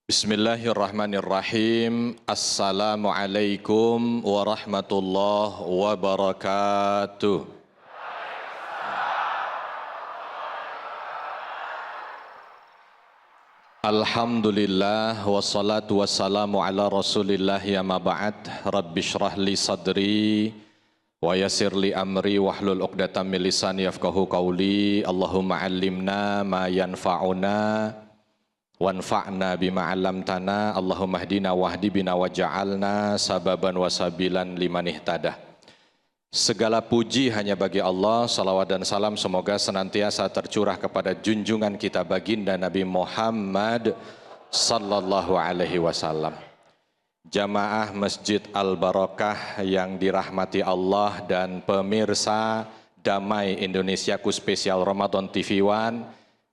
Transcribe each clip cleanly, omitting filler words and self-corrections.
Bismillahirrahmanirrahim. Assalamualaikum warahmatullahi wabarakatuh. Alhamdulillah wassalatu wassalamu ala rasulillah ya ma ba'd. Rabbi shrah li sadri wa yassir li amri wahlul 'uqdatam min lisani yafqahu qawli. Allahumma 'allimna ma yanfa'una wanfa'na bima 'allamtana. Allahumma hdina wahdi bina waj'alna sababan wasabilan liman ihtada. Segala puji hanya bagi Allah, salawat dan salam semoga senantiasa tercurah kepada junjungan kita baginda Nabi Muhammad sallallahu alaihi wasallam. Jamaah Masjid Al-Barakah yang dirahmati Allah dan pemirsa Damai Indonesiaku spesial Ramadan TV One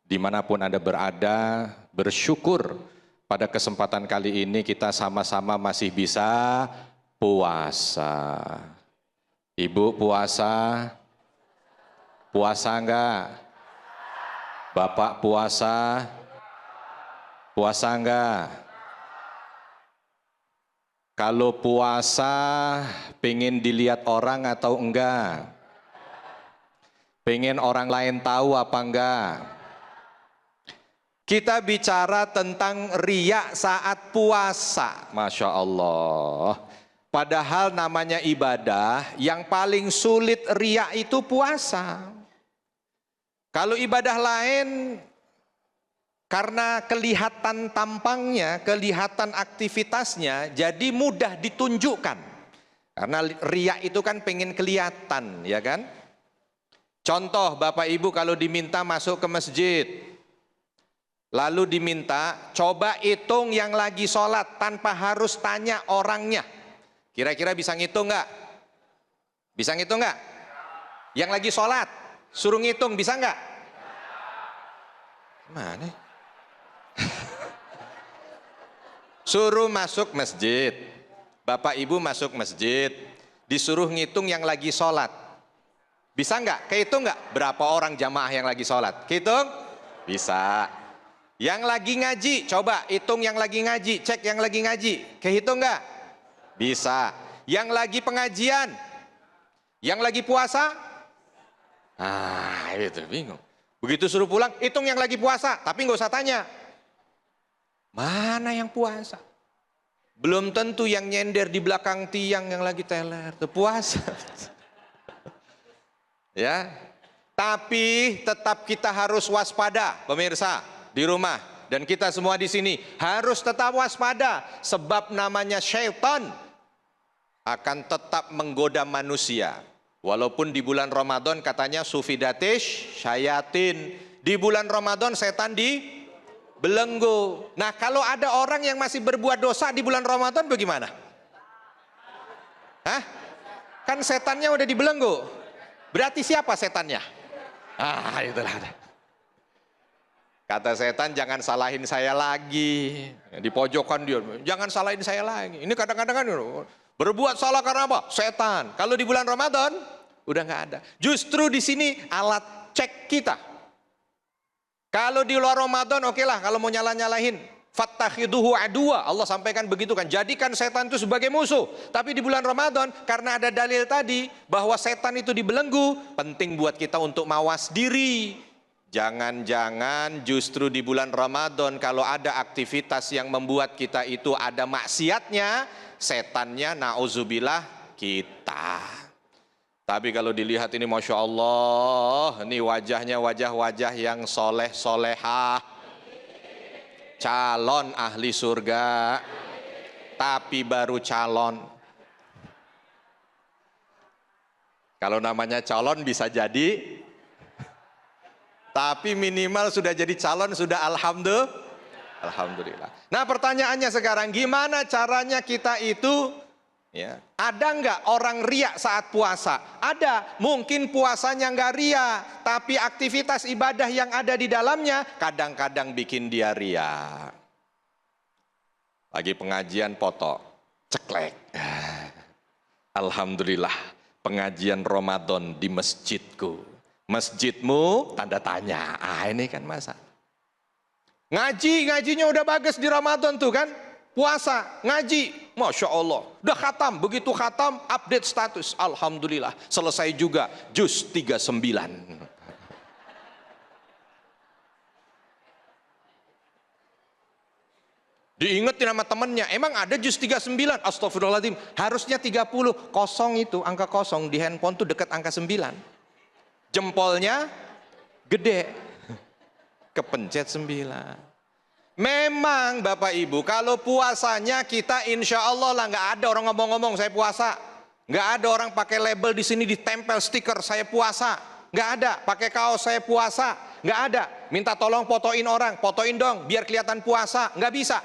dimanapun Anda berada, bersyukur pada kesempatan kali ini kita sama-sama masih bisa puasa. Ibu puasa? Puasa enggak? Bapak puasa? Puasa enggak? Kalau puasa pengen dilihat orang atau enggak? Pengen orang lain tahu apa enggak? Kita bicara tentang riya saat puasa, Masya Allah. Padahal namanya ibadah, yang paling sulit riya itu puasa. Kalau ibadah lain, karena kelihatan tampangnya, kelihatan aktivitasnya, jadi mudah ditunjukkan. Karena riya itu kan pengen kelihatan, ya kan? Contoh Bapak Ibu kalau diminta masuk ke masjid, lalu diminta, coba hitung yang lagi sholat tanpa harus tanya orangnya. Kira-kira bisa ngitung nggak? Bisa ngitung nggak? Yang lagi sholat, suruh ngitung, bisa nggak? Mana? Suruh masuk masjid, Bapak Ibu masuk masjid, disuruh ngitung yang lagi sholat. Bisa nggak? Kehitung nggak? Berapa orang jamaah yang lagi sholat? Kehitung? Bisa. Yang lagi ngaji, coba hitung yang lagi ngaji, cek yang lagi ngaji. Kehitung nggak? Bisa. Yang lagi pengajian, yang lagi puasa, itu bingung. Begitu suruh pulang, hitung yang lagi puasa, tapi nggak usah tanya. Mana yang puasa? Belum tentu yang nyender di belakang tiang yang lagi teler, itu puasa. Ya, tapi tetap kita harus waspada, pemirsa di rumah dan kita semua di sini harus tetap waspada, sebab namanya syaitan akan tetap menggoda manusia. Walaupun di bulan Ramadan katanya sufidatish syayatin, di bulan Ramadan setan dibelenggu. Nah, kalau ada orang yang masih berbuat dosa di bulan Ramadan bagaimana? Hah? Kan setannya udah dibelenggu. Berarti siapa setannya? Itulah. Kata setan, jangan salahin saya lagi. Di pojokan dia, jangan salahin saya lagi. Ini kadang-kadang kan berbuat salah karena apa? Setan. Kalau di bulan Ramadan udah nggak ada. Justru di sini alat cek kita. Kalau di luar Ramadan oke lah, kalau mau nyalahin, fattakhiduhu aduwa. Allah sampaikan begitu kan. Jadikan setan itu sebagai musuh. Tapi di bulan Ramadan karena ada dalil tadi bahwa setan itu dibelenggu, penting buat kita untuk mawas diri. Jangan-jangan justru di bulan Ramadan kalau ada aktivitas yang membuat kita itu ada maksiatnya, setannya na'udzubillah kita. Tapi kalau dilihat ini Masya Allah, ini wajahnya wajah-wajah yang soleh-solehah, calon ahli surga, tapi baru calon. Kalau namanya calon bisa jadi, tapi minimal sudah jadi calon, sudah alhamdulillah. Nah, pertanyaannya sekarang, gimana caranya kita itu, ya, ada nggak orang riya saat puasa? Ada, mungkin puasanya nggak riya, tapi aktivitas ibadah yang ada di dalamnya kadang-kadang bikin dia riya. Lagi pengajian foto, ceklek. Alhamdulillah, pengajian Ramadan di masjidku. Masjidmu tanda tanya. Ini kan masa. Ngajinya udah bagus di Ramadan tuh kan. Puasa, ngaji, Masya Allah. Udah khatam, begitu khatam, update status. Alhamdulillah, selesai juga juz 39. Diingetin sama temennya, emang ada juz 39? Astagfirullahaladzim, harusnya 30. Kosong itu, angka kosong di handphone tuh dekat angka 9. Jempolnya gede, kepencet 9. Memang Bapak Ibu, kalau puasanya kita insya Allah lah nggak ada orang ngomong-ngomong saya puasa, nggak ada orang pakai label di sini ditempel stiker saya puasa, nggak ada. Pakai kaos saya puasa, nggak ada. Minta tolong fotoin orang, fotoin dong biar kelihatan puasa, nggak bisa.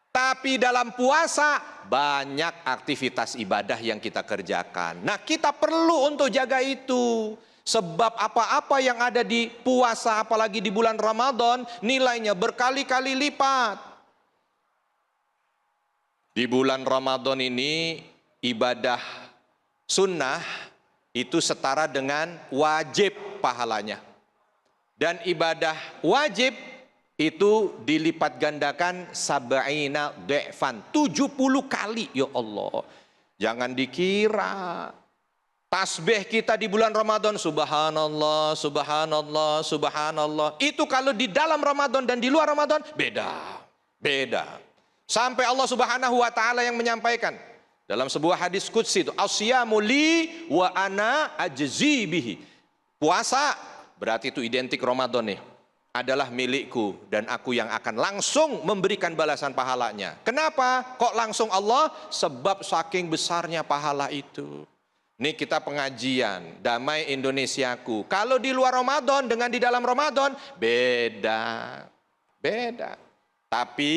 Tapi dalam puasa banyak aktivitas ibadah yang kita kerjakan. Nah kita perlu untuk jaga itu. Sebab apa-apa yang ada di puasa, apalagi di bulan Ramadan, nilainya berkali-kali lipat. Di bulan Ramadan ini, ibadah sunnah itu setara dengan wajib pahalanya. Dan ibadah wajib itu dilipat gandakan sab'ina de'fan, 70 kali, ya Allah. Jangan dikira tasbih kita di bulan Ramadan, subhanallah, subhanallah, subhanallah. Itu kalau di dalam Ramadan dan di luar Ramadan, beda. Sampai Allah Subhanahu wa ta'ala yang menyampaikan dalam sebuah hadis qudsi itu, asyamu li wa ana ajzi bihi. Puasa berarti itu identik Ramadan nih, adalah milikku dan aku yang akan langsung memberikan balasan pahalanya. Kenapa? Kok langsung Allah? Sebab saking besarnya pahala itu. Ini kita pengajian, Damai Indonesiaku. Kalau di luar Ramadan dengan di dalam Ramadan, beda. Tapi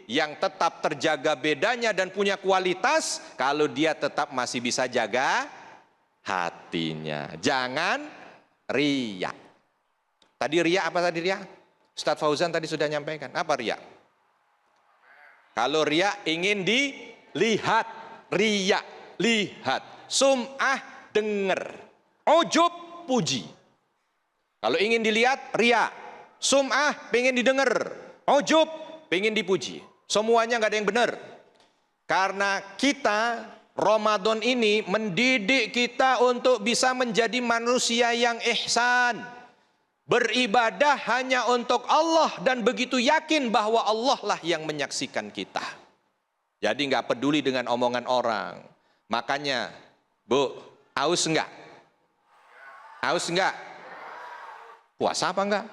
yang tetap terjaga bedanya dan punya kualitas, kalau dia tetap masih bisa jaga hatinya. Jangan riya. Tadi riya apa tadi riya? Ustadz Fauzan tadi sudah nyampaikan. Apa riya? Kalau riya ingin dilihat, riya, lihat. Sum'ah denger, ujub puji. Kalau ingin dilihat riya, sum'ah pengen didengar, ujub pengen dipuji. Semuanya nggak ada yang benar. Karena kita Ramadan ini mendidik kita untuk bisa menjadi manusia yang ihsan, beribadah hanya untuk Allah dan begitu yakin bahwa Allah lah yang menyaksikan kita. Jadi nggak peduli dengan omongan orang. Makanya Bu, aus enggak? Aus enggak? Puasa apa enggak?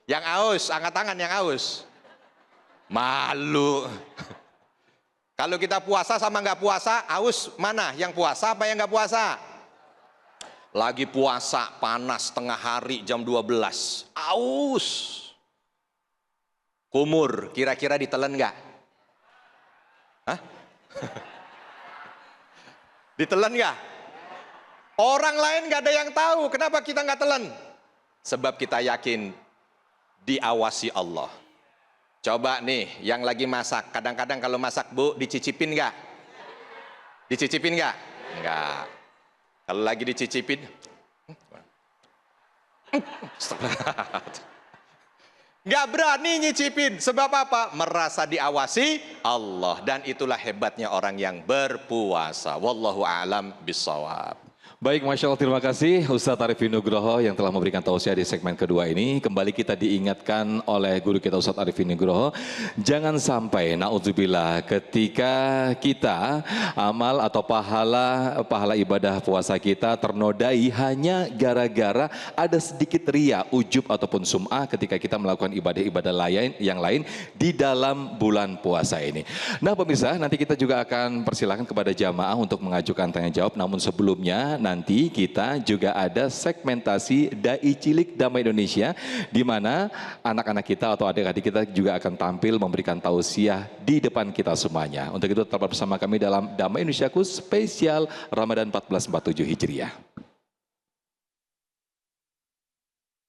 Yang aus, angkat tangan yang aus. Malu. Kalau kita puasa sama enggak puasa, aus mana? Yang puasa apa yang enggak puasa? Lagi puasa, panas tengah hari jam 12. Aus. Kumur, kira-kira ditelan enggak? Hah? Ditelan nggak? Orang lain nggak ada yang tahu. Kenapa kita nggak telan? Sebab kita yakin diawasi Allah. Coba nih yang lagi masak. Kadang-kadang kalau masak Bu, dicicipin nggak? Dicicipin nggak? Nggak. Kalau lagi dicicipin, nggak berani nyicipin. Sebab apa? Merasa diawasi Allah. Dan itulah hebatnya orang yang berpuasa. Wallahu a'lam bishawab. Baik, Masya Allah, terima kasih Ustadz Arifin Nugroho yang telah memberikan tausiah di segmen kedua ini. Kembali kita diingatkan oleh guru kita Ustadz Arifin Nugroho, jangan sampai na'udzubillah ketika kita amal atau pahala ibadah puasa kita ternodai hanya gara-gara ada sedikit ria, ujub ataupun sum'ah ketika kita melakukan ibadah-ibadah yang lain di dalam bulan puasa ini. Nah pemirsa, nanti kita juga akan persilahkan kepada jamaah untuk mengajukan tanya jawab, namun sebelumnya nanti kita juga ada segmentasi Dai Cilik Damai Indonesia, di mana anak-anak kita atau adik-adik kita juga akan tampil memberikan tausiah di depan kita semuanya. Untuk itu tetap bersama kami dalam Damai Indonesiaku spesial Ramadan 1447 Hijriah.